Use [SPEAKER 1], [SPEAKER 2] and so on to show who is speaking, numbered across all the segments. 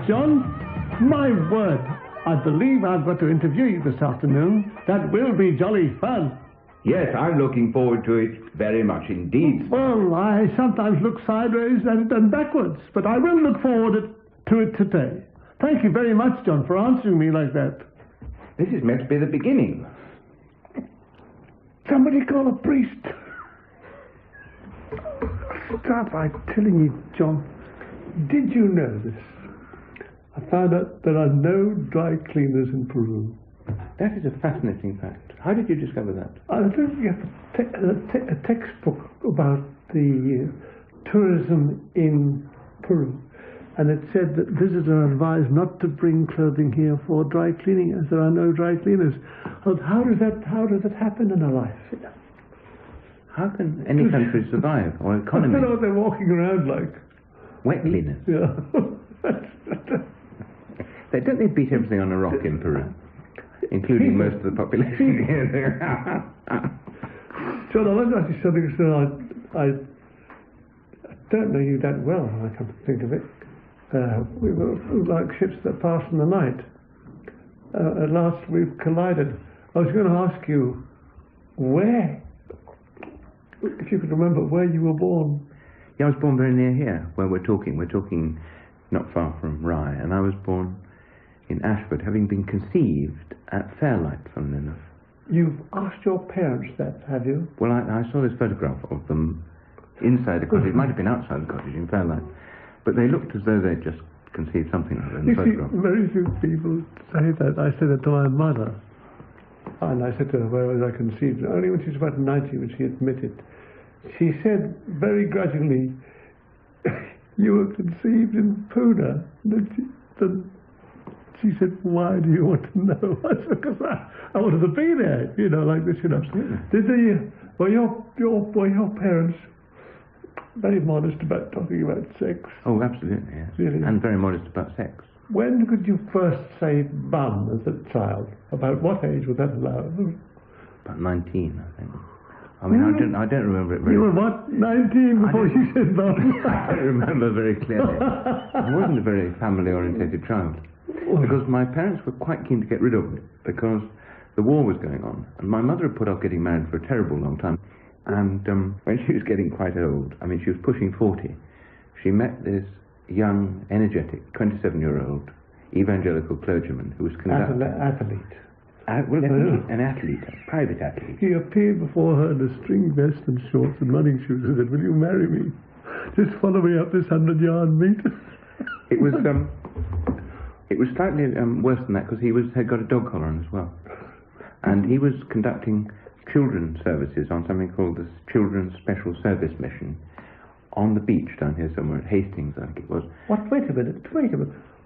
[SPEAKER 1] John. My word. I believe I've got to interview you this afternoon. That will be jolly fun.
[SPEAKER 2] Yes, I'm looking forward to it very much indeed.
[SPEAKER 1] Well, I sometimes look sideways and backwards, but I will look forward to it today. Thank you very much, John, for answering me like that.
[SPEAKER 2] This is meant to be the beginning.
[SPEAKER 1] Somebody call a priest. Start by telling you, John, did you know this? I found out there are no dry cleaners in Peru.
[SPEAKER 2] That is a fascinating fact. How did you discover that?
[SPEAKER 1] I was looking at a textbook about the tourism in Peru, and it said that visitors are advised not to bring clothing here for dry cleaning, as there are no dry cleaners. How does that happen in a life?
[SPEAKER 2] How can any country survive, or economy?
[SPEAKER 1] I don't know what they're walking around like.
[SPEAKER 2] Wet cleaners.
[SPEAKER 1] Yeah.
[SPEAKER 2] Don't they beat everything on a rock in Peru? Including most of the population here.
[SPEAKER 1] John, I want to ask you something, so I don't know you that well, I come to think of it. We were like ships that pass in the night. At last we've collided. I was going to ask you, where, if you could remember, where you were born.
[SPEAKER 2] Yeah, I was born very near here, where we're talking. We're talking not far from Rye, and I was born in Ashford, having been conceived at Fairlight, funnily enough.
[SPEAKER 1] You've asked your parents that, have you?
[SPEAKER 2] Well, I saw this photograph of them inside the cottage. It might have been outside the cottage in Fairlight, but they looked as though they'd just conceived something of it in the photograph.
[SPEAKER 1] See, very few people say that. I said it to my mother, and I said to her, where was I conceived? Only when she was about 90, when she admitted. She said very grudgingly, you were conceived in Pune. She said, why do you want to know? I said, because I wanted to be there, like this, Absolutely. Were your parents very modest about talking about sex?
[SPEAKER 2] Oh, absolutely, yes.
[SPEAKER 1] Really?
[SPEAKER 2] And very modest about sex.
[SPEAKER 1] When could you first say bum as a child? About what age was that allowed?
[SPEAKER 2] About 19, I think. I mean, I don't remember it very...
[SPEAKER 1] You were what, 19 before you said bum?
[SPEAKER 2] I don't remember very clearly. I wasn't a very family-orientated child. Because my parents were quite keen to get rid of me, because the war was going on, and my mother had put off getting married for a terrible long time. And when she was getting quite old, I mean, she was pushing 40, she met this young, energetic, 27-year-old evangelical clergyman who was conducting...
[SPEAKER 1] Athlete.
[SPEAKER 2] An athlete, a private athlete.
[SPEAKER 1] He appeared before her in a string vest and shorts and running shoes and said, will you marry me? Just follow me up this 100-yard meet.
[SPEAKER 2] It was slightly worse than that, because he had got a dog collar on as well. And he was conducting children's services on something called the Children's Special Service Mission on the beach down here somewhere at Hastings, I think it was.
[SPEAKER 1] What? Wait a minute.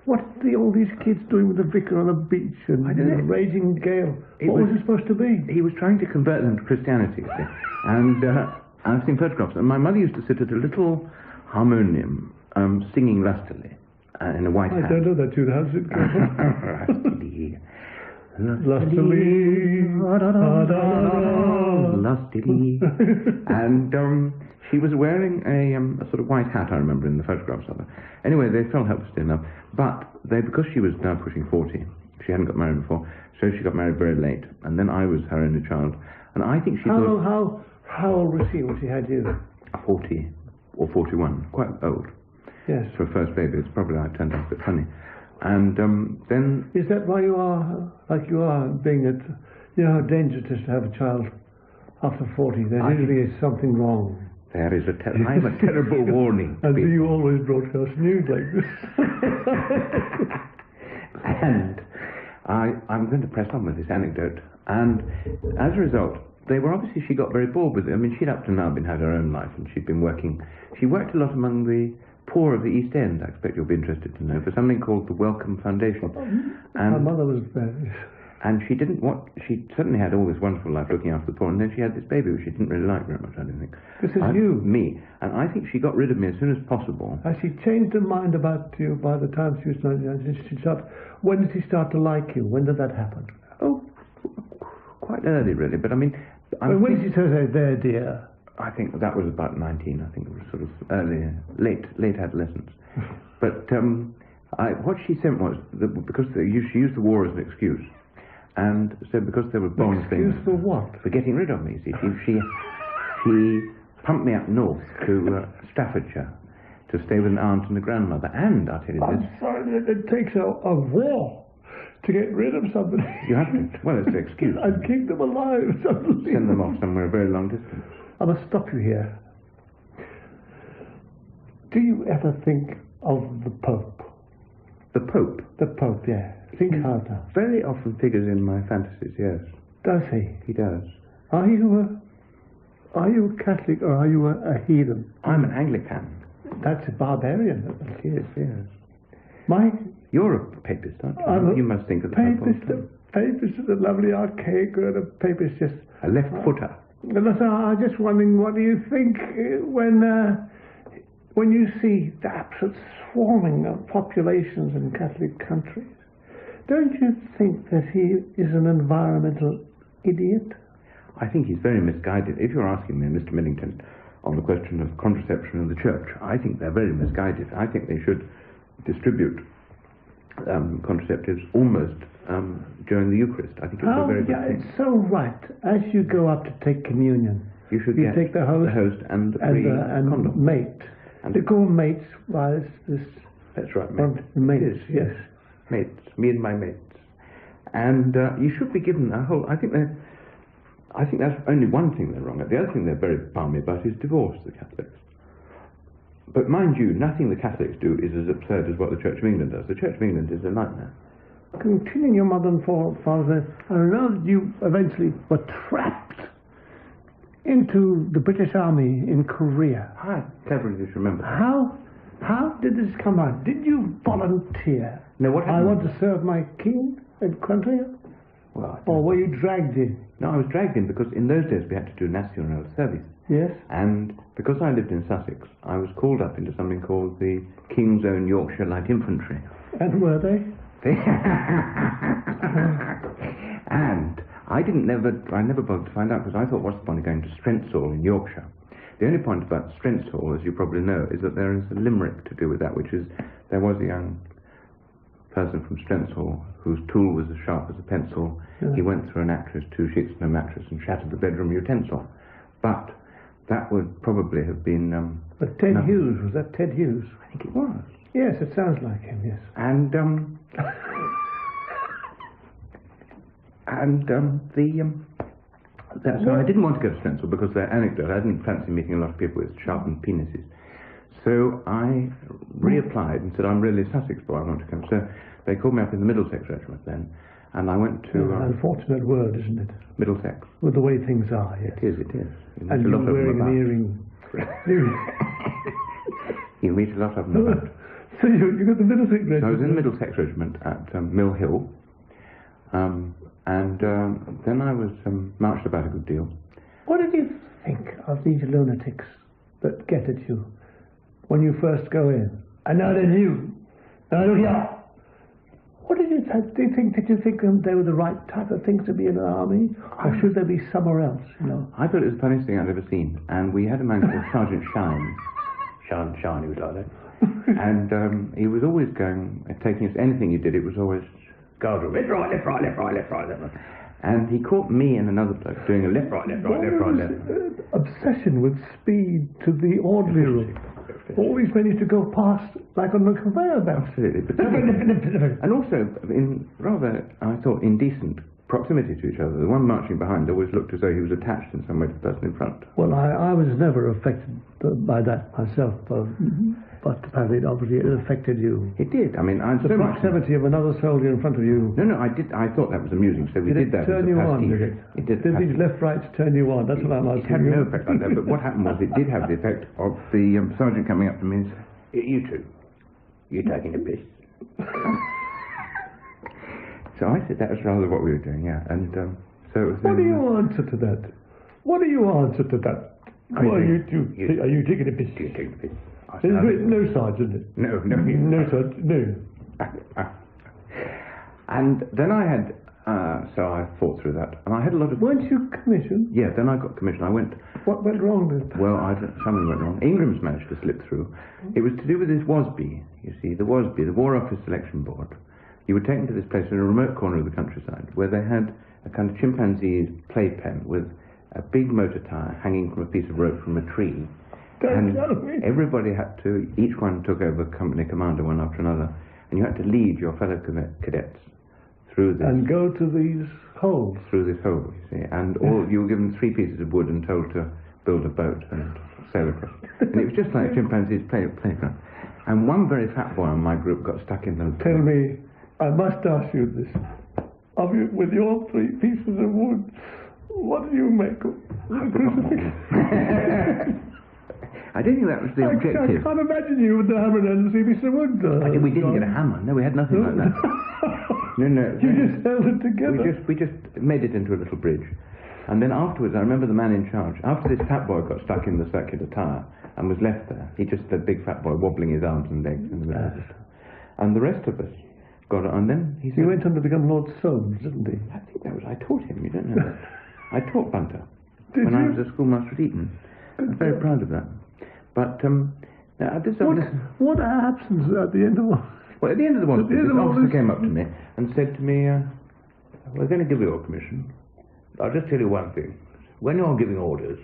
[SPEAKER 1] What are all these kids doing with the vicar on a beach and a raging gale? What was it supposed to be?
[SPEAKER 2] He was trying to convert them to Christianity, you see. And I've seen photographs. And my mother used to sit at a little harmonium singing lustily. In a white hat.
[SPEAKER 1] I don't know that tune. How's it go?
[SPEAKER 2] Lustily. And she was wearing a sort of white hat, I remember, in the photographs of her. Anyway, they fell helplessly enough. But because she was now pushing 40, she hadn't got married before, so she got married very late. And then I was her only child. And I think she thought...
[SPEAKER 1] How old was she when she had you?
[SPEAKER 2] 40 or 41, quite old.
[SPEAKER 1] Yes.
[SPEAKER 2] For a first baby, it's probably turned out a bit funny. And then... Is
[SPEAKER 1] that why you are like you are, being at... You know how dangerous it is to have a child after 40? There usually is something wrong.
[SPEAKER 2] There is I have a terrible warning.
[SPEAKER 1] And do you always broadcast news like this?
[SPEAKER 2] And I'm going to press on with this anecdote. And as a result, she got very bored with it. I mean, she'd up to now had her own life, and she'd been working... She worked a lot among the poor of the East End, I expect you'll be interested to know, for something called the Wellcome Foundation.
[SPEAKER 1] My mother was there.
[SPEAKER 2] And she certainly had all this wonderful life looking after the poor, and then she had this baby, which she didn't really like very much, I don't think.
[SPEAKER 1] This is you?
[SPEAKER 2] Me. And I think she got rid of me as soon as possible.
[SPEAKER 1] Has she changed her mind about you by the time she was 99? When did she start to like you? When did that happen?
[SPEAKER 2] Oh, quite early, really, but I mean...
[SPEAKER 1] when did she say, there, dear?
[SPEAKER 2] I think that was about 19. I think it was sort of late adolescence. But What she sent was, because she used the war as an excuse, and so because there were bombs being...
[SPEAKER 1] Excuse for what?
[SPEAKER 2] For getting rid of me, see. She pumped me up north to Staffordshire to stay with an aunt and a grandmother, and I'll tell you
[SPEAKER 1] I'm
[SPEAKER 2] this...
[SPEAKER 1] sorry, it takes a war to get rid of somebody.
[SPEAKER 2] You have to. Well, it's an excuse.
[SPEAKER 1] And keep them alive.
[SPEAKER 2] Send them off somewhere a very long distance.
[SPEAKER 1] I must stop you here. Do you ever think of the Pope?
[SPEAKER 2] The Pope?
[SPEAKER 1] The Pope, yeah. Think hard now.
[SPEAKER 2] Very often figures in my fantasies, yes.
[SPEAKER 1] Does he?
[SPEAKER 2] He does.
[SPEAKER 1] Are you a Catholic or are you a heathen?
[SPEAKER 2] I'm an Anglican.
[SPEAKER 1] That's a barbarian.
[SPEAKER 2] Yes, yes.
[SPEAKER 1] You're
[SPEAKER 2] a papist, aren't you? You must think of the
[SPEAKER 1] papist. Papist is a lovely archaic word. A papist just...
[SPEAKER 2] A left footer.
[SPEAKER 1] I'm just wondering, what do you think when you see the absolute swarming of populations in Catholic countries? Don't you think that he is an environmental idiot?
[SPEAKER 2] I think he's very misguided. If you're asking me, Mr. Millington, on the question of contraception in the church, I think they're very misguided. I think they should distribute contraceptives almost during the Eucharist. I think it's a very good thing.
[SPEAKER 1] It's so right. As you go up to take communion,
[SPEAKER 2] you
[SPEAKER 1] take the host
[SPEAKER 2] and the condom.
[SPEAKER 1] Mate.
[SPEAKER 2] And
[SPEAKER 1] they call them mates. Well,
[SPEAKER 2] that's right, mates.
[SPEAKER 1] Mates, yes.
[SPEAKER 2] Mates. Me and my mates. And you should be given a whole... I think that's only one thing they're wrong at. The other thing they're very balmy about is divorce, the Catholics. But mind you, nothing the Catholics do is as absurd as what the Church of England does. The Church of England is a nightmare.
[SPEAKER 1] Continuing your mother and father, I know that you eventually were trapped into the British Army in Korea.
[SPEAKER 2] I cleverly just remember that.
[SPEAKER 1] How did this come out? Did you volunteer?
[SPEAKER 2] No, what happened?
[SPEAKER 1] I want to serve my king and country?
[SPEAKER 2] Well,
[SPEAKER 1] or were you dragged in?
[SPEAKER 2] No, I was dragged in because in those days we had to do national service.
[SPEAKER 1] Yes.
[SPEAKER 2] And because I lived in Sussex, I was called up into something called the King's Own Yorkshire Light Infantry.
[SPEAKER 1] And were they?
[SPEAKER 2] And I never bothered to find out because I thought, what's the point of going to Strentsall in Yorkshire? The only point about Strentsall, as you probably know, is that there is a limerick to do with that, which is there was a young person from Strentsall whose tool was as sharp as a pencil. Yeah. He went through an actress, 2 sheets and a mattress, and shattered the bedroom utensil. But that would probably have been...
[SPEAKER 1] But Ted Hughes, was that Ted Hughes?
[SPEAKER 2] I think it was.
[SPEAKER 1] Yes, it sounds like him, yes.
[SPEAKER 2] And so I didn't want to go to Strentsall because their anecdote, I didn't fancy meeting a lot of people with sharpened penises. So I reapplied and said, I'm really a Sussex boy, I want to come. So they called me up in the Middlesex Regiment then, and I went to...
[SPEAKER 1] an unfortunate word, isn't it?
[SPEAKER 2] Middlesex.
[SPEAKER 1] With the way things are, yes.
[SPEAKER 2] It is.
[SPEAKER 1] And you're wearing an earring.
[SPEAKER 2] You meet a lot of them about.
[SPEAKER 1] So you got the Middlesex Regiment?
[SPEAKER 2] So I was in the Middlesex Regiment at Mill Hill, and then I was marched about a good deal.
[SPEAKER 1] What did you think of these lunatics that get at you when you first go in? I know they're you. What did you think? Did you think they were the right type of things to be in an army, or should they be somewhere else?
[SPEAKER 2] I thought it was the funniest thing I'd ever seen, and we had a man called Sergeant Shine. Shine, he was like that. And he was always taking us, anything he did, it was always, guard room, left, right. And he caught me and another bloke doing a left, right.
[SPEAKER 1] Obsession with speed to the ordinary room. Always managed to go past, like on the conveyor belt.
[SPEAKER 2] Absolutely. But and also, in rather, I thought, indecent proximity to each other. The one marching behind always looked as though he was attached in some way to the person in front.
[SPEAKER 1] Well, I was never affected by that myself, but apparently, obviously, it affected you.
[SPEAKER 2] It did. I mean,
[SPEAKER 1] the proximity of another soldier in front of you.
[SPEAKER 2] No, I did. I thought that was amusing. So we did that.
[SPEAKER 1] Turn you on, did it?
[SPEAKER 2] It did.
[SPEAKER 1] Did these left rights turn you on? That's what I'm asking.
[SPEAKER 2] It had no effect like that. But what happened was, it did have the effect of the sergeant coming up to me and saying, "You two, you're taking a piss." So I said that was rather what we were doing, yeah. And so it was.
[SPEAKER 1] What do you answer to that? What do you answer to that? Are you taking a piss?
[SPEAKER 2] You taking a piss?
[SPEAKER 1] There's no sides, isn't it?
[SPEAKER 2] No.
[SPEAKER 1] No sides, no.
[SPEAKER 2] And then I had So I fought through that. And I had a lot of...
[SPEAKER 1] Weren't you commissioned?
[SPEAKER 2] Yeah, then I got commissioned. I went...
[SPEAKER 1] What went wrong then?
[SPEAKER 2] Well, something went wrong. Ingram's managed to slip through. It was to do with this WASB, you see, the WASB, the War Office Selection Board. You were taken to this place in a remote corner of the countryside where they had a kind of chimpanzee's playpen with a big motor tyre hanging from a piece of rope from a tree.
[SPEAKER 1] Don't tell me.
[SPEAKER 2] Everybody had to, each one took over company commander one after another, and you had to lead your fellow cadets through this.
[SPEAKER 1] And go to these holes.
[SPEAKER 2] Through this hole, you see. And all, you were given 3 pieces of wood and told to build a boat and sail across. And it was just like chimpanzee's playground. And one very fat boy on my group got stuck in the...
[SPEAKER 1] Tell me, I must ask you this. With your 3 pieces of wood, what do you make of the crucifix?
[SPEAKER 2] I don't think that was the objective.
[SPEAKER 1] I can't imagine you with the hammer and 3 pieces of wood.
[SPEAKER 2] We didn't get a hammer. No, we had nothing like that. No.
[SPEAKER 1] You just held it together.
[SPEAKER 2] We just made it into a little bridge. And then afterwards, I remember the man in charge. After this fat boy got stuck in the circular tyre and was left there, he just, the big fat boy, wobbling his arms and legs in the middle of it. And the rest of us got it. And then he said...
[SPEAKER 1] He went on to become Lord Soames, didn't he?
[SPEAKER 2] I think that was... I taught him, you don't know that. I taught Bunter when
[SPEAKER 1] you?
[SPEAKER 2] I was a schoolmaster at Eton. I'm very proud of that. But
[SPEAKER 1] what happens at the end of all?
[SPEAKER 2] Well, at the end of the war, the officer came up to me and said to me, "We're going to give you a commission. I'll just tell you one thing: when you're giving orders,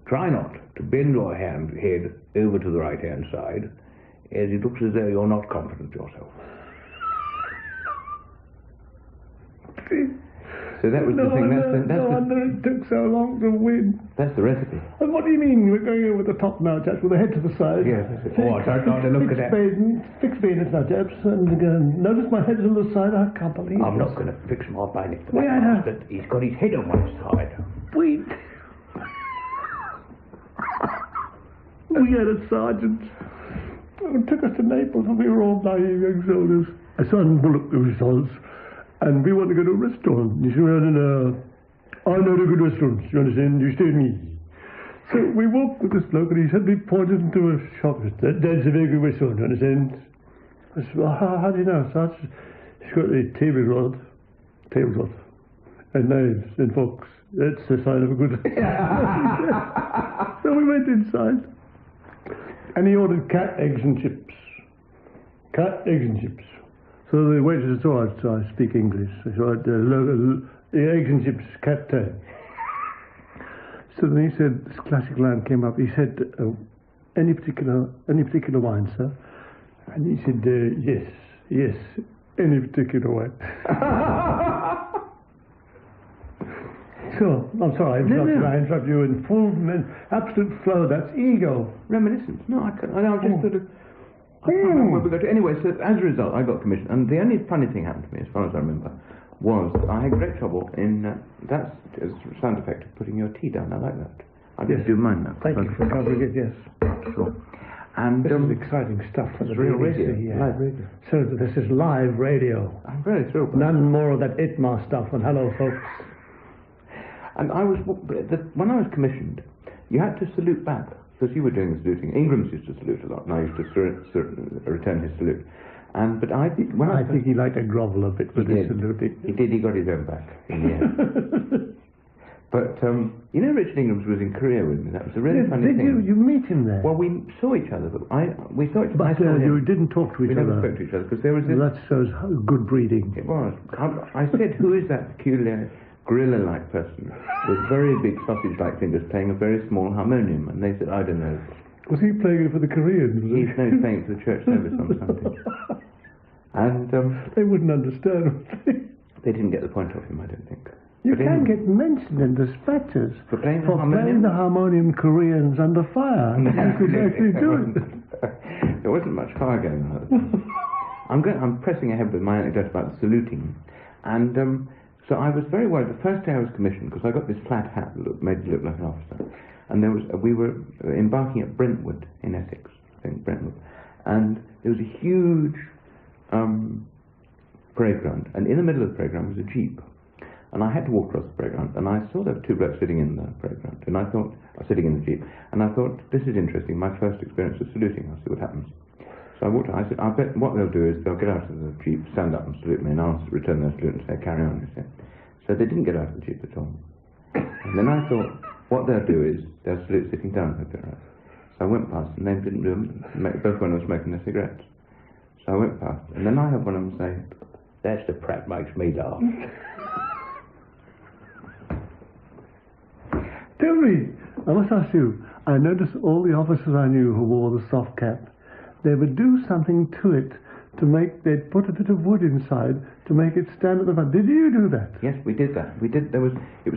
[SPEAKER 2] try not to bend your head over to the right-hand side, as it looks as though you're not confident yourself." So that was the thing.
[SPEAKER 1] No wonder it took so long to win.
[SPEAKER 2] That's the recipe.
[SPEAKER 1] And what do you mean we're going over the top now, chaps, with the head to the side?
[SPEAKER 2] Yes. I don't know to look at that.
[SPEAKER 1] Fix bayonets now, chaps, and notice my head's on the side. I can't believe
[SPEAKER 3] I'm not going to fix my bayonet for that bastard. He's got his head on one side.
[SPEAKER 1] We had a sergeant who took us to Naples, and we were all naive young soldiers. A Sergeant Bullock, the results. And we want to go to a restaurant. You see, I know the good restaurants, you understand? You stay with me. So we walked with this bloke, and he suddenly pointed into a shop. That's a very good restaurant, you understand? I said, well, how do you know, Sarge? He's got a tablecloth, and knives and forks. That's the sign of a good restaurant. So we went inside, and he ordered cat, eggs, and chips. Cat, eggs, and chips. So the waitress saw I speak English. So the eggs and chips, cat tail. So then he said, this classic line came up. He said, any particular wine, sir? And he said, yes, any particular wine. So, I'm sorry, I interrupt you in full, absolute flow. That's ego.
[SPEAKER 2] Reminiscence. No, I just sort of... I can't remember where we got to. Anyway, so as a result, I got commissioned. And the only funny thing happened to me, as far as I remember, was I had great trouble in... that's a sound effect of putting your tea down. I like that. I didn't do mine now.
[SPEAKER 1] Thank you for covering it, yes.
[SPEAKER 2] Sure. And
[SPEAKER 1] this is exciting stuff for the
[SPEAKER 2] real
[SPEAKER 1] BBC.
[SPEAKER 2] radio.
[SPEAKER 1] Yeah.
[SPEAKER 2] Live radio.
[SPEAKER 1] So this is live radio.
[SPEAKER 2] I'm very thrilled.
[SPEAKER 1] None more of that ITMA stuff. And hello, folks.
[SPEAKER 2] And when I was commissioned, you had to salute back. Because you were doing the saluting. Ingram's used to salute a lot, and I used to return his salute. But I think
[SPEAKER 1] he liked to grovel a bit with his saluting.
[SPEAKER 2] He did. He got his own back in the end. But Richard Ingram's was in Korea with me. That was a really funny thing.
[SPEAKER 1] Did you meet him there?
[SPEAKER 2] Well, we saw each other, but we saw each other.
[SPEAKER 1] But you didn't talk to each other.
[SPEAKER 2] We never spoke to each other because there was this.
[SPEAKER 1] Well, that shows good breeding.
[SPEAKER 2] It was. I said, "Who is that peculiar gorilla-like person with very big sausage-like fingers playing a very small harmonium?" And they said, "I don't know."
[SPEAKER 1] Was he playing it for the Koreans?
[SPEAKER 2] He's playing for the church service on Sunday. And
[SPEAKER 1] they wouldn't understand.
[SPEAKER 2] They didn't get the point of him, I don't think.
[SPEAKER 1] You can get mentioned in dispatches
[SPEAKER 2] for playing
[SPEAKER 1] the harmonium Koreans under fire. You could actually do
[SPEAKER 2] it. There wasn't much fire going on. I'm pressing ahead with my anecdote about the saluting, and so I was very worried. The first day I was commissioned, because I got this flat hat that made me look like an officer, and we were embarking at Brentwood in Essex, I think Brentwood, and there was a huge parade ground, and in the middle of the parade ground was a jeep. And I had to walk across the parade ground, and I saw there were 2 blokes sitting in the parade ground, and I thought, sitting in the jeep, and I thought, this is interesting, my first experience of saluting, I'll see what happens. So I walked. I said, I bet what they'll do is they'll get out of the jeep, stand up and salute me, and I'll return their salute and say, carry on. You see. So they didn't get out of the jeep at all. And then I thought, what they'll do is they'll salute sitting down with their eyes. So I went past, and they didn't do them. Both when I was smoking their cigarettes. So I went past, and then I had one of them say,
[SPEAKER 3] That's the prep makes me laugh.
[SPEAKER 1] Tell me, I must ask you, I noticed all the officers I knew who wore the soft cap, they would do something to it to make, they'd put a bit of wood inside to make it stand at the front. Did you do that?
[SPEAKER 2] yes, we did that. We did. It was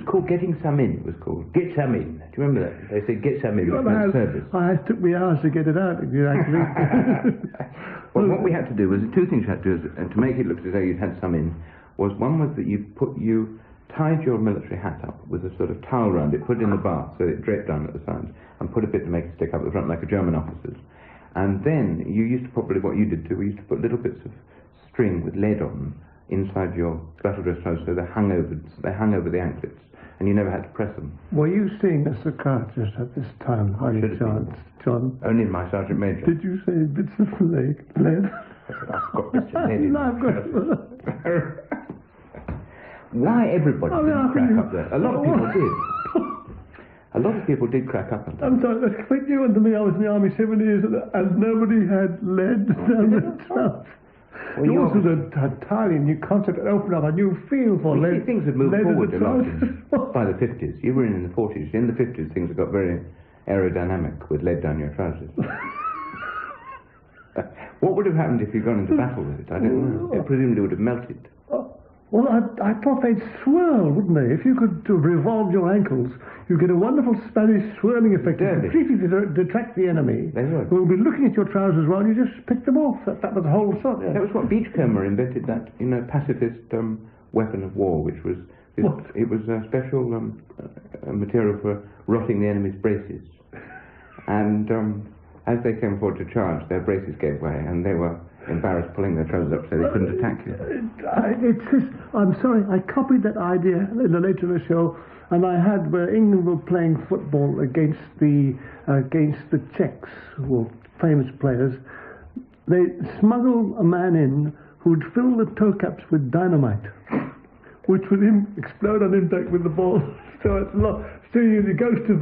[SPEAKER 2] called getting some in. It was called.
[SPEAKER 3] Get some in. Do you remember that? They said get some in.
[SPEAKER 1] Well,
[SPEAKER 3] which meant service.
[SPEAKER 1] it took me hours to get it out. You actually.
[SPEAKER 2] Well, what we had to do was two things you had to do to make it look as though you'd had some in. One was that you tied your military hat up with a sort of towel round it, put it in the bath so it draped down at the sides, and put a bit to make it stick up at the front like a German officer's. And then you used to probably what you did too. We used to put little bits of string with lead on inside your battle dress trousers so they hung over the anklets, and you never had to press them.
[SPEAKER 1] Were you seeing a psychiatrist at this time, by any chance, John?
[SPEAKER 2] Only my sergeant major.
[SPEAKER 1] Did you say bits of lead?
[SPEAKER 2] I've got bits of lead in.
[SPEAKER 1] No, I've got.
[SPEAKER 2] Why everybody didn't crack up there? A lot of people did. A lot of people did crack up.
[SPEAKER 1] I'm sorry, let's quit you and me. I was in the army 7 years and nobody had lead down the trousers.
[SPEAKER 2] Well,
[SPEAKER 1] you also had entirely new concept and opened up a new field for lead.
[SPEAKER 2] Things had moved forward a lot by the 50s. You were in the 40s. In the 50s, things had got very aerodynamic with lead down your trousers. What would have happened if you'd gone into battle with it? I don't know. It presumably would have melted.
[SPEAKER 1] Well, I thought they'd swirl, wouldn't they? If you could revolve your ankles, you'd get a wonderful Spanish swirling effect to completely detract the enemy.
[SPEAKER 2] They would.
[SPEAKER 1] Who will be looking at your trousers while you just pick them off. That was the whole sort. Yeah.
[SPEAKER 2] That was what Beachcomber invented, that pacifist weapon of war, which was it was a special material for rotting the enemy's braces. And as they came forward to charge, their braces gave way, and they were embarrassed pulling their trousers up so they couldn't attack you.
[SPEAKER 1] I'm sorry, I copied that idea in a later show, and I had where England were playing football against the Czechs, who were famous players. They smuggled a man in who'd fill the toe caps with dynamite, which would explode on impact with the ball. So it's a lot. Still, the ghost of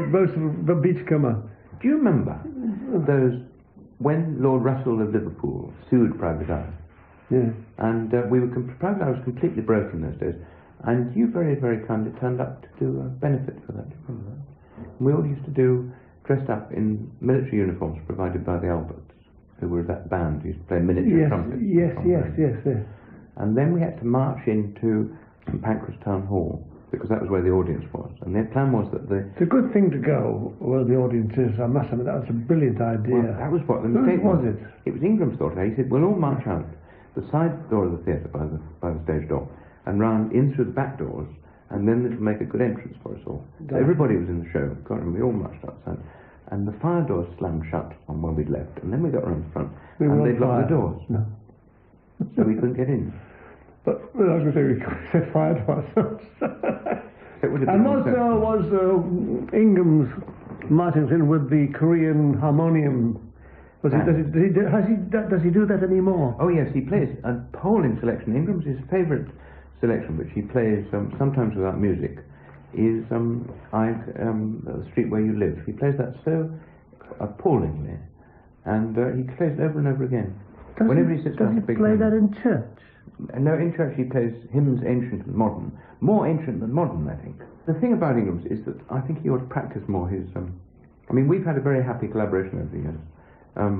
[SPEAKER 1] most of the beachcomber.
[SPEAKER 2] Do you remember those? When Lord Russell of Liverpool sued Private Eye,
[SPEAKER 1] yeah,
[SPEAKER 2] and Private Eye was completely broken those days, and you very, very kindly turned up to do a benefit for that. Do you remember that? And we all used to do dressed up in military uniforms provided by the Alberts, who were that band who used to play miniature trumpets.
[SPEAKER 1] Yes.
[SPEAKER 2] And then we had to march into St Pancras Town Hall, because that was where the audience was. And their plan was that
[SPEAKER 1] It's a good thing to go where the audience is, I must admit. That was a brilliant idea.
[SPEAKER 2] Well, that was what the mistake was.
[SPEAKER 1] Was it?
[SPEAKER 2] It was Ingram's thought. He said, we'll all march out the side door of the theatre by the stage door and round in through the back doors, and then it'll make a good entrance for us all. So everybody was in the show, and we all marched outside. And the fire doors slammed shut on where we'd left, and then we got around the front, and they'd locked the doors.
[SPEAKER 1] No.
[SPEAKER 2] So we couldn't get in.
[SPEAKER 1] But I was going to say, we set fire to ourselves. And was Ingram's marching in with the Korean harmonium? Does he do that anymore?
[SPEAKER 2] Oh yes, he plays a appalling selection. Ingram's his favourite selection, which he plays sometimes without music, is The Street Where You Live. He plays that so appallingly, and he plays it over and over again.
[SPEAKER 1] Does he play that in church?
[SPEAKER 2] No, in church he plays hymns ancient and modern. More ancient than modern, I think. The thing about Ingram's is that I think he ought to practice more his... we've had a very happy collaboration over the years,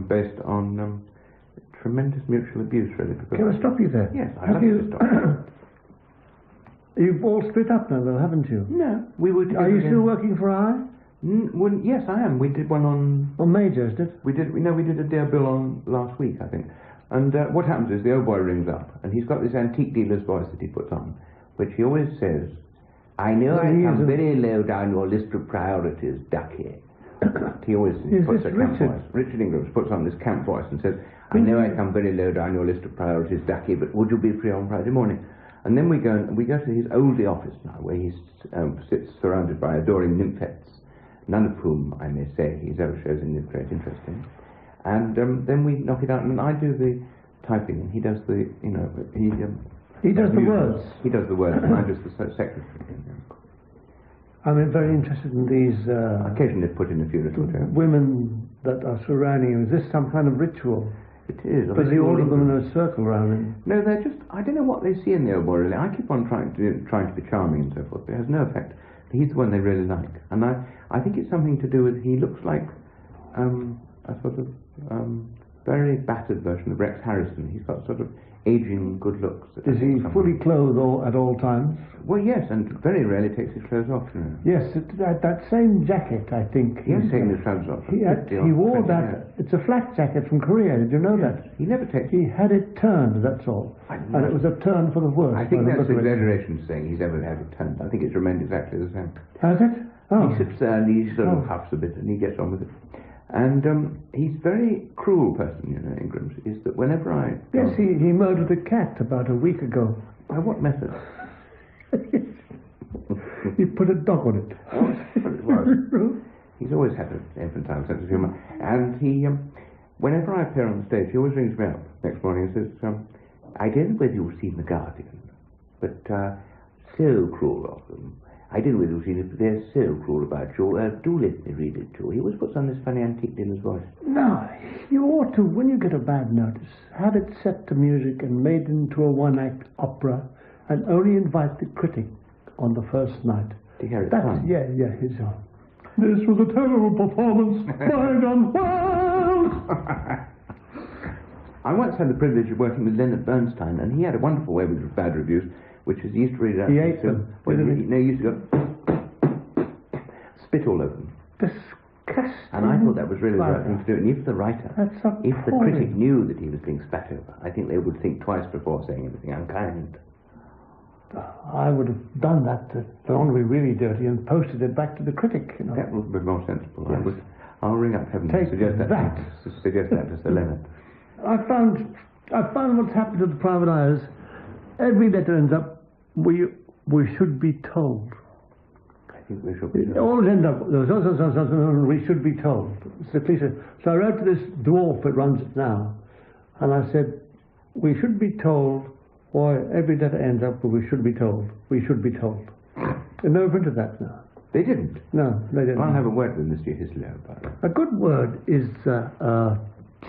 [SPEAKER 2] based on tremendous mutual abuse, really.
[SPEAKER 1] Can I stop you there?
[SPEAKER 2] Yes, I'd love to stop.
[SPEAKER 1] You've all split up now, though, haven't you?
[SPEAKER 2] No, we would...
[SPEAKER 1] Are you still working for I?
[SPEAKER 2] Yes, I am. We did one on...
[SPEAKER 1] On Majors, did?
[SPEAKER 2] We did a Dear Bill on last week, I think. And what happens is the old boy rings up, and he's got this antique dealer's voice that he puts on, which he always says, I know I come very low down your list of priorities, Ducky. He always puts a camp voice. Richard Ingram puts on this camp voice and says, I know I come very low down your list of priorities, Ducky, but would you be free on Friday morning? And then we go to his oldie office now, where he sits surrounded by adoring nymphets, none of whom, I may say, he's ever shows any great interest in. And then we knock it out, and I do the typing, and he does the, you know,
[SPEAKER 1] he does the words.
[SPEAKER 2] He does the words, and I just the secretary.
[SPEAKER 1] I'm very interested in these
[SPEAKER 2] occasionally put in a few little
[SPEAKER 1] women that are surrounding him. Is this some kind of ritual?
[SPEAKER 2] It is.
[SPEAKER 1] But the all of them in a circle around him.
[SPEAKER 2] No, they're just, I don't know what they see in the old boy, really. I keep on trying to be charming and so forth, but it has no effect. He's the one they really like. And I think it's something to do with, he looks like a sort of very battered version of Rex Harrison. He's got sort of aging good looks.
[SPEAKER 1] Is he fully clothed at all times?
[SPEAKER 2] Well, yes, and very rarely takes his clothes off, you know.
[SPEAKER 1] Yes, that same jacket, I think.
[SPEAKER 2] He has taken his trousers off.
[SPEAKER 1] He wore that. It's a flat jacket from Korea. Did you know that?
[SPEAKER 2] He never takes.
[SPEAKER 1] He had it turned. That's all. And it was a turn for the worse.
[SPEAKER 2] I think that's an exaggeration saying he's ever had it turned. I think it's remained exactly the same.
[SPEAKER 1] Has it? Oh.
[SPEAKER 2] He sits there and he sort of huffs a bit and he gets on with it. And he's a very cruel person, you know, Ingram's, is that whenever I...
[SPEAKER 1] Yes, he murdered a cat about a week ago.
[SPEAKER 2] By what method?
[SPEAKER 1] He put a dog on it.
[SPEAKER 2] Well, he's always had an infantile sense of humour. And he, whenever I appear on the stage, he always rings me up next morning and says, I don't know whether you've seen The Guardian, but so cruel of them. I don't know whether you've seen it, but they're so cruel about you. Do let me read it too. He always puts on this funny antique in his voice.
[SPEAKER 1] No, you ought to, when you get a bad notice, have it set to music and made into a one-act opera, and only invite the critic on the first night.
[SPEAKER 2] To hear it fun.
[SPEAKER 1] Yeah, he's on. This was a terrible performance by John Wells.
[SPEAKER 2] I once had the privilege of working with Leonard Bernstein, and he had a wonderful way with bad reviews, which is he used to read it out.
[SPEAKER 1] He ate them.
[SPEAKER 2] No, he used to go spit all over them.
[SPEAKER 1] Disgusting.
[SPEAKER 2] And I thought that was really the right thing to do. And if the writer, if the critic knew that he was being spat over, I think they would think twice before saying anything unkind.
[SPEAKER 1] I would have done that, the laundry really dirty, and posted it back to the critic. You know.
[SPEAKER 2] That would be more sensible. Yes. I'll ring up heaven
[SPEAKER 1] and
[SPEAKER 2] suggest that to Sir Leonard.
[SPEAKER 1] I found what's happened to the private eyes. Every letter ends up, we should be told.
[SPEAKER 2] I think we should be told.
[SPEAKER 1] It always ends up, we should be told. So I wrote to this dwarf that runs it now, and I said, we should be told. Why, every letter ends up with we should be told. We should be told. They never printed that now.
[SPEAKER 2] They didn't?
[SPEAKER 1] No, they didn't.
[SPEAKER 2] I'll have a word with Mr. Hislop about it.
[SPEAKER 1] A good word is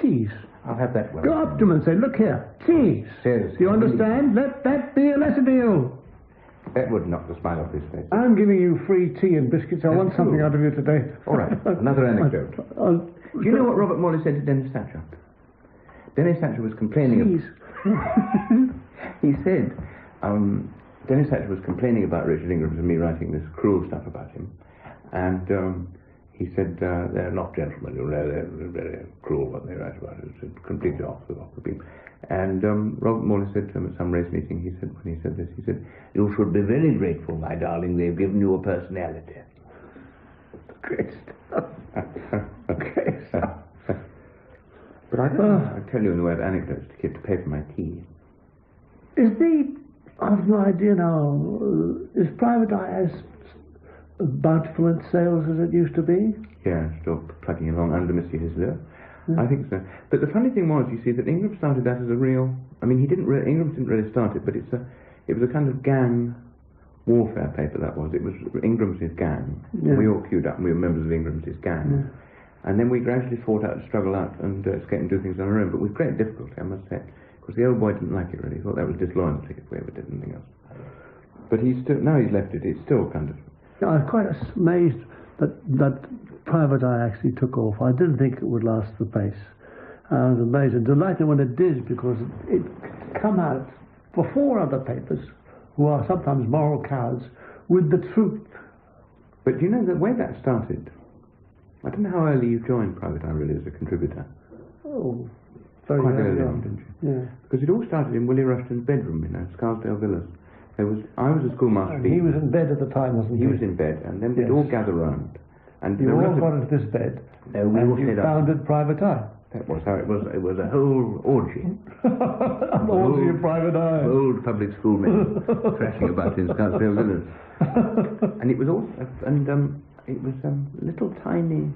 [SPEAKER 1] cheese.
[SPEAKER 2] I'll have that word.
[SPEAKER 1] Go up to him and say, look here, cheese. Do you understand? Let that be a lesson to you.
[SPEAKER 2] That would knock the smile off his face.
[SPEAKER 1] I'm giving you free tea and biscuits. I want something out of you today.
[SPEAKER 2] All right, another anecdote. Do you know what Robert Morley said to Dennis Thatcher? Dennis Thatcher was complaining He said, Dennis Thatcher was complaining about Richard Ingram and me writing this cruel stuff about him, and he said, they're not gentlemen, you know, they're very cruel what they write about it. It's completely off the beam. And Robert Morley said to him at some race meeting, when he said this, he said, you should be very grateful, my darling, they've given you a personality.
[SPEAKER 1] Great stuff. Great stuff.
[SPEAKER 2] But I don't know, I'll tell you in the way of anecdotes to pay for my tea.
[SPEAKER 1] I've no idea now, is Private Eye as bountiful in sales as it used to be?
[SPEAKER 2] Yeah, still plugging along under Mr. Hislop. Yeah. I think so. But the funny thing was, you see, that Ingram started that as a real... I mean, Ingram didn't really start it, but it was a kind of gang warfare paper, that was. It was Ingram's gang. Yeah. We all queued up and we were members of Ingram's gang. Yeah. And then we gradually fought out, struggle out and escape and do things on our own, but with great difficulty, I must say. Because the old boy didn't like it really. He thought that was disloyalty if we ever did anything else. But now he's left it. It's still kind of...
[SPEAKER 1] Yeah, I was quite amazed that Private Eye actually took off. I didn't think it would last the pace. I was amazed and delighted when it did, because it come out before other papers, who are sometimes moral cowards, with the truth.
[SPEAKER 2] But you know, the way that started, I don't know how early you joined Private Eye really as a contributor.
[SPEAKER 1] Oh, very
[SPEAKER 2] quite early on, didn't you?
[SPEAKER 1] Yeah.
[SPEAKER 2] Because it all started in Willie Rushton's bedroom, you know, Scarsdale Villas. I was a schoolmaster.
[SPEAKER 1] And he was in bed at the time, wasn't he?
[SPEAKER 2] He was in bed, and then we'd all gather round. And
[SPEAKER 1] you all got into this bed, and you founded Private Eye.
[SPEAKER 2] That was how it was. It was a whole orgy.
[SPEAKER 1] An orgy of Private Eye.
[SPEAKER 2] Old public school men thrashing about in Scarsdale Villas. And it was all, it was little tiny,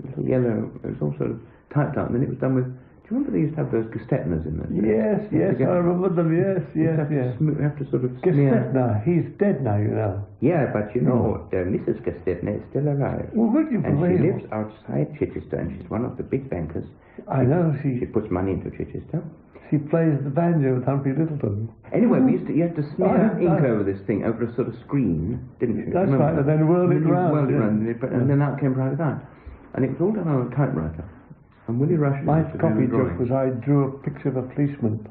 [SPEAKER 2] little yellow. It was all sort of typed out, and then it was done with. Do you remember they used to have those Gestetners in those?
[SPEAKER 1] Yes, I remember them. Yes.
[SPEAKER 2] You have to sort of smear.
[SPEAKER 1] Gestetner, he's dead now, you know.
[SPEAKER 3] Yeah, but you know, Mrs. Gestetner is still alive.
[SPEAKER 1] Well, would you
[SPEAKER 3] And
[SPEAKER 1] believe
[SPEAKER 3] she lives outside Chichester, and she's one of the big bankers.
[SPEAKER 1] I know,
[SPEAKER 3] She puts money into Chichester.
[SPEAKER 1] she plays the banjo with Humphrey Littleton.
[SPEAKER 3] Anyway, you had to smear ink over this thing, over a sort of screen, didn't you?
[SPEAKER 1] That's right, and then whirl it round.
[SPEAKER 2] Whirl it round, and then out came private eye. And it was all done on a typewriter. And Willie Rush...
[SPEAKER 1] My copy joke was I drew a picture of a policeman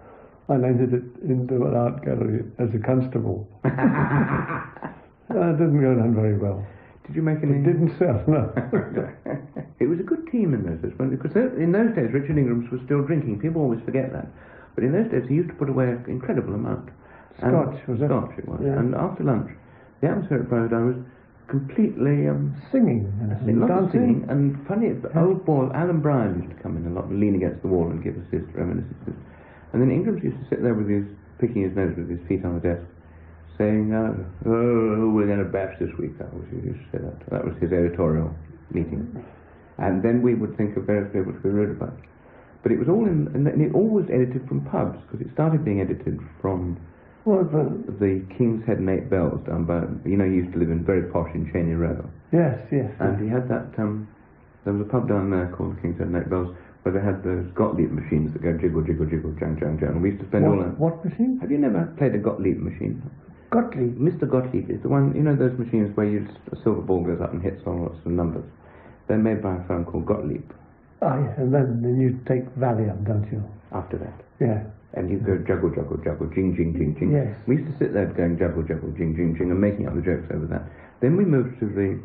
[SPEAKER 1] and entered it into an art gallery as a constable. It didn't go down very well.
[SPEAKER 2] Did you make any...
[SPEAKER 1] It didn't sell, no.
[SPEAKER 2] It was a good team in those days. Because in those days, Richard Ingrams was still drinking. People always forget that. But in those days, he used to put away an incredible amount.
[SPEAKER 1] Scotch, was it?
[SPEAKER 2] Scotch, it was.
[SPEAKER 1] Yeah.
[SPEAKER 2] And after lunch, the atmosphere at Private Eye was completely...
[SPEAKER 1] singing.
[SPEAKER 2] Dancing. And funny, old boy, Alan Bryan used to come in a lot and lean against the wall and give us his reminiscences. And then Ingrams used to sit there picking his nose with his feet on the desk, saying, we're going to bash this week. He used to say that. That was his editorial meeting. And then we would think of various people to be rude about. But it was all and it all was edited from pubs, because it started being edited from the King's Head and Eight Bells down by, he used to live in very posh in Cheney Row.
[SPEAKER 1] Yes.
[SPEAKER 2] And he had that, there was a pub down there called the King's Head and Eight Bells, where they had those Gottlieb machines that go jiggle, jiggle, jiggle, jang, jang, jang. And we used to spend all that.
[SPEAKER 1] What machine?
[SPEAKER 2] Have you never played a Gottlieb machine?
[SPEAKER 1] Gottlieb?
[SPEAKER 2] Mr. Gottlieb is the one, those machines where a silver ball goes up and hits on lots of numbers. They're made by a firm called Gottlieb.
[SPEAKER 1] Oh, yeah, and then you take Valium, don't you?
[SPEAKER 2] After that.
[SPEAKER 1] Yeah.
[SPEAKER 2] And you go juggle, juggle, juggle, jing, jing, jing, jing.
[SPEAKER 1] Yes.
[SPEAKER 2] We used to sit there going juggle, juggle, jing, jing, jing, and making up the jokes over that. Then we moved to the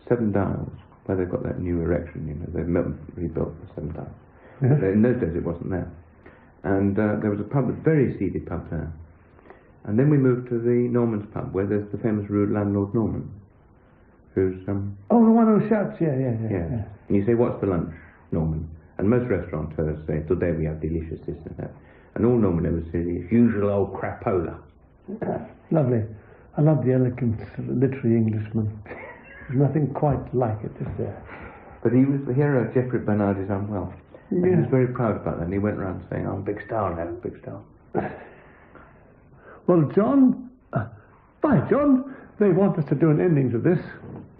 [SPEAKER 2] 7 dials, where they've got that new erection, they've rebuilt the 7 dials.
[SPEAKER 1] Yes.
[SPEAKER 2] In those days it wasn't there. And there was a pub, a very seedy pub there. And then we moved to the Norman's pub, where there's the famous rude landlord Norman, who's...
[SPEAKER 1] Oh, the one who shouts, yeah.
[SPEAKER 2] And you say, what's for lunch, Norman? And most restaurateurs say, today we have delicious this and that. And all Norman ever says is, usual old crapola.
[SPEAKER 1] Lovely. I love the elegant literary Englishman. There's nothing quite like it, is there?
[SPEAKER 2] But he was the hero of Geoffrey Bernardi's Unwell.
[SPEAKER 1] Yeah.
[SPEAKER 2] And he was very proud about that. And he went around saying, I'm a big star now, big star.
[SPEAKER 1] Well, John, by John, they want us to do an ending to this.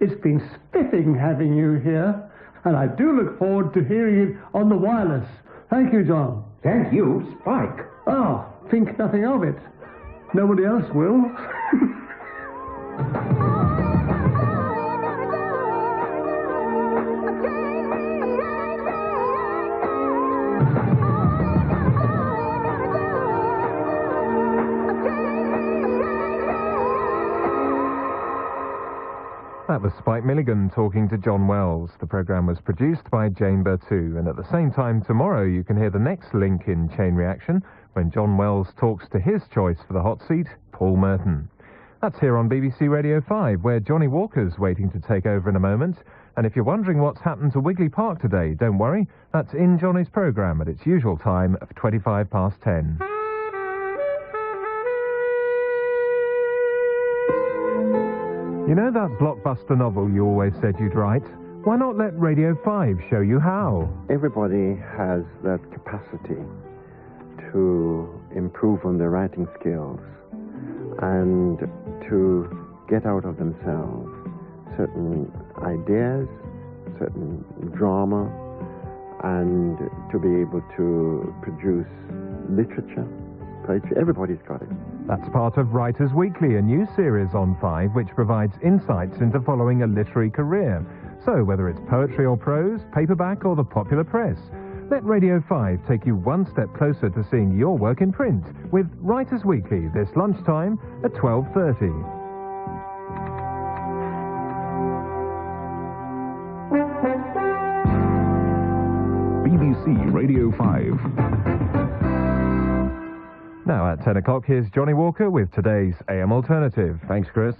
[SPEAKER 1] It's been spiffing having you here, and I do look forward to hearing it on the wireless. Thank you, John.
[SPEAKER 3] Thank you, Spike.
[SPEAKER 1] Oh, think nothing of it. Nobody else will.
[SPEAKER 4] That was Spike Milligan talking to John Wells. The programme was produced by Jane Bertou, and at the same time tomorrow you can hear the next link in Chain Reaction when John Wells talks to his choice for the hot seat, Paul Merton. That's here on BBC Radio 5, where Johnny Walker's waiting to take over in a moment. And if you're wondering what's happened to Wigley Park today, don't worry, that's in Johnny's programme at its usual time of 10:25. You know that blockbuster novel you always said you'd write? Why not let Radio 5 show you how?
[SPEAKER 5] Everybody has that capacity to improve on their writing skills and to get out of themselves certain ideas, certain drama, and to be able to produce literature. Everybody's got it.
[SPEAKER 4] That's part of Writers Weekly, a new series on 5 which provides insights into following a literary career. So whether it's poetry or prose, paperback or the popular press, let Radio 5 take you one step closer to seeing your work in print with Writers Weekly this lunchtime at 12:30.
[SPEAKER 6] BBC Radio 5.
[SPEAKER 4] Now at 10 o'clock, here's Johnny Walker with today's AM Alternative. Thanks, Chris.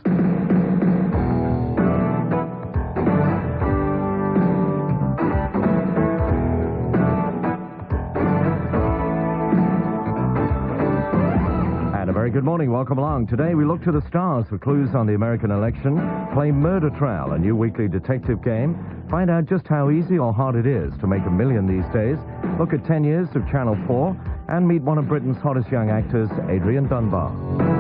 [SPEAKER 6] very good morning. Welcome along. Today we look to the stars for clues on the American election, play Murder Trial, a new weekly detective game, find out just how easy or hard it is to make $1 million these days, look at 10 years of Channel 4, and meet one of Britain's hottest young actors, Adrian Dunbar.